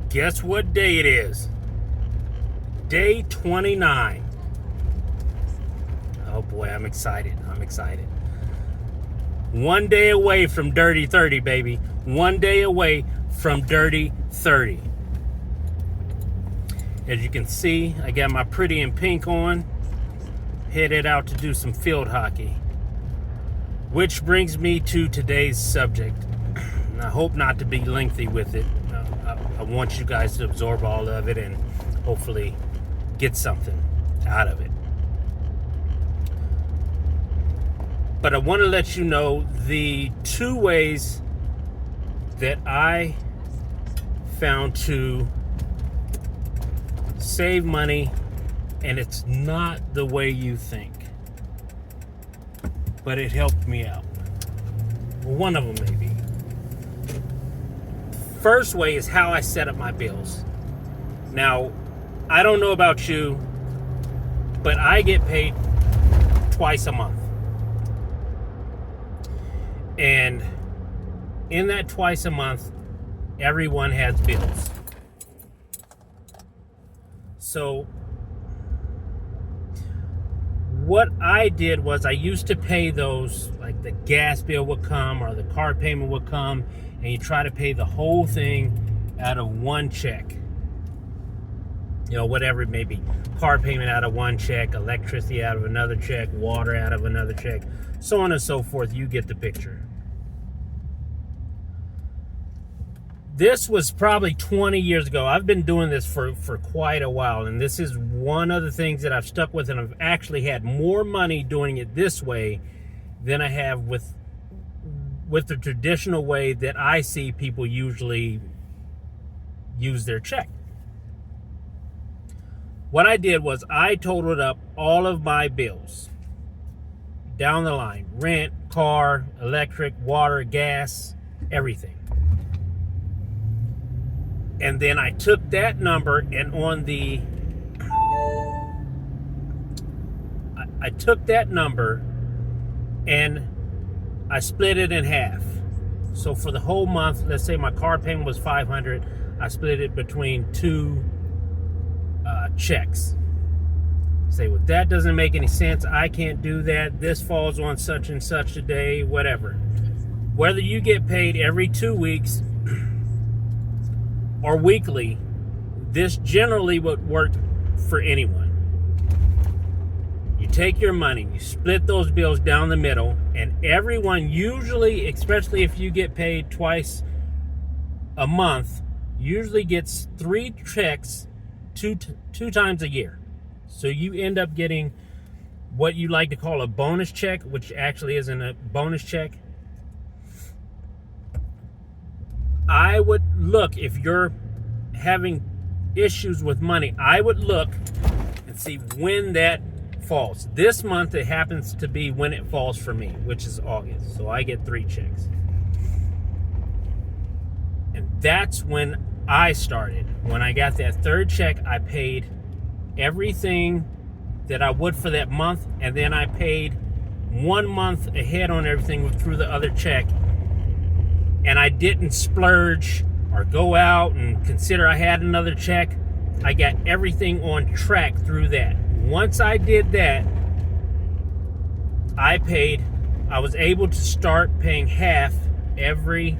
Guess what day it is? Day 29. Oh boy, I'm excited. One day away from Dirty 30, baby. One day away from Dirty 30. As you can see, I got my pretty in pink on. Headed out to do some field hockey. Which brings me to today's subject. I hope not to be lengthy with it. I want you guys to absorb all of it and hopefully get something out of it. But I want to let you know the two ways that I found to save money, and it's not the way you think, but it helped me out. One of them maybe. First way is how I set up my bills. Now, I don't know about you, but I get paid twice a month. And in that twice a month, everyone has bills. So what I did was I used to pay those, like the gas bill would come or the car payment would come, and you try to pay the whole thing out of one check. You know, whatever it may be. Car payment out of one check, electricity out of another check, water out of another check, so on and so forth. You get the picture. This was probably 20 years ago. I've been doing this for quite a while, and this is one of the things that I've stuck with, and I've actually had more money doing it this way than I have with the traditional way that I see people usually use their check. What I did was I totaled up all of my bills down the line: rent, car, electric, water, gas, everything. And then I took that number, and I took that number and I split it in half. So for the whole month, let's say my car payment was $500, I split it between two checks. Say, well, that doesn't make any sense. I can't do that. This falls on such and such a day, whatever. Whether you get paid every 2 weeks or weekly, this generally would work for anyone. You take your money, you split those bills down the middle, and everyone usually, especially if you get paid twice a month, usually gets 3 checks two times a year. So you end up getting what you like to call a bonus check, which actually isn't a bonus check. I would look, if you're having issues with money, I would look and see when that falls. This month it happens to be when it falls for me, which is August. So I get 3 checks. And that's when I started. When I got that 3rd check, I paid everything that I would for that month, and then I paid 1 month ahead on everything through the other check. And I didn't splurge or go out and consider I had another check. I got everything on track through that. Once I did that, I was able to start paying half every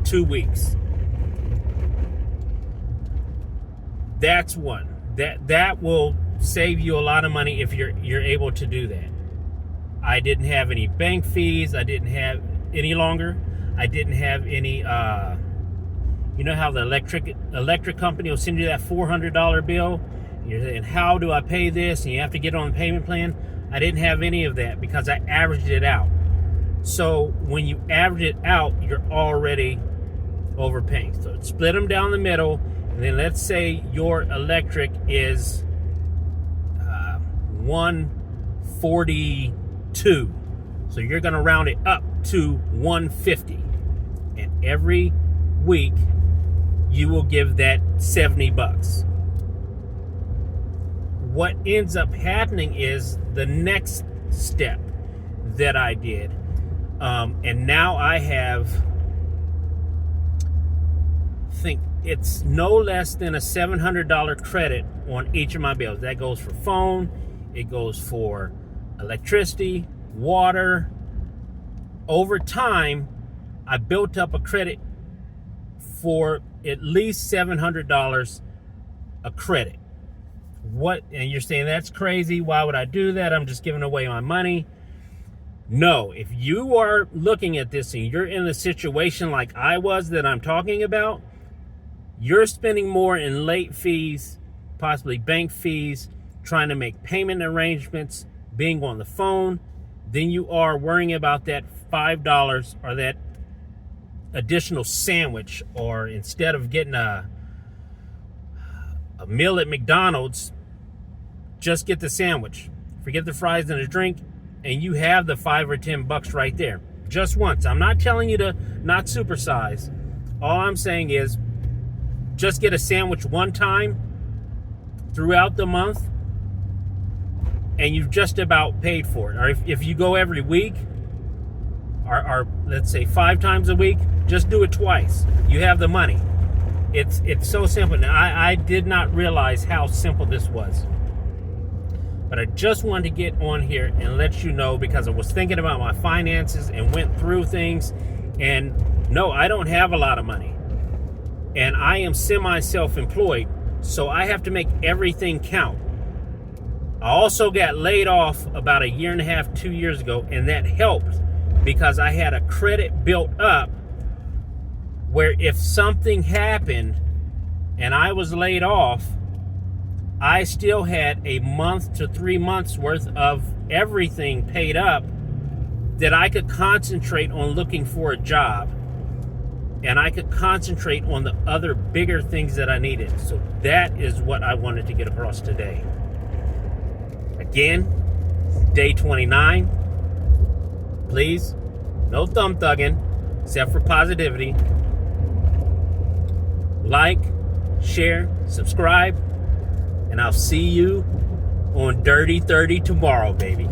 2 weeks. That's one. That will save you a lot of money if you're able to do that. I didn't have any bank fees. I didn't have any longer. I didn't have any, you know how the electric company will send you that $400 bill? You're saying, how do I pay this? And you have to get on the payment plan. I didn't have any of that because I averaged it out. So when you average it out, you're already overpaying. So split them down the middle. And then let's say your electric is $142. So you're going to round it up to $150. And every week you will give that $70. What ends up happening is the next step that I did, and now I have think it's no less than a $700 credit on each of my bills. That goes for phone, it goes for electricity, water. Over time, I built up a credit for at least $700 a credit. What? And you're saying that's crazy. Why would I do that? I'm just giving away my money. No, if you are looking at this and you're in a situation like I was that I'm talking about, you're spending more in late fees, possibly bank fees, trying to make payment arrangements, being on the phone, than you are worrying about that $5 or that additional sandwich, or instead of getting a meal at McDonald's, just get the sandwich. Forget the fries and the drink, and you have the $5 or $10 right there. Just once. I'm not telling you to not supersize. All I'm saying is just get a sandwich one time throughout the month, and you've just about paid for it. Or if you go every week, or let's say 5 times a week, just do it twice. You have the money. It's so simple. Now, I did not realize how simple this was. But I just wanted to get on here and let you know, because I was thinking about my finances and went through things. And no, I don't have a lot of money. And I am semi-self-employed, so I have to make everything count. I also got laid off about 1.5 years, 2 years ago, and that helped because I had a credit built up where if something happened and I was laid off, I still had a month to 3 months worth of everything paid up that I could concentrate on looking for a job, and I could concentrate on the other bigger things that I needed. So that is what I wanted to get across today. Again, day 29. Please, no thumb thugging, except for positivity. Like, share, subscribe, and I'll see you on Dirty 30 tomorrow, baby.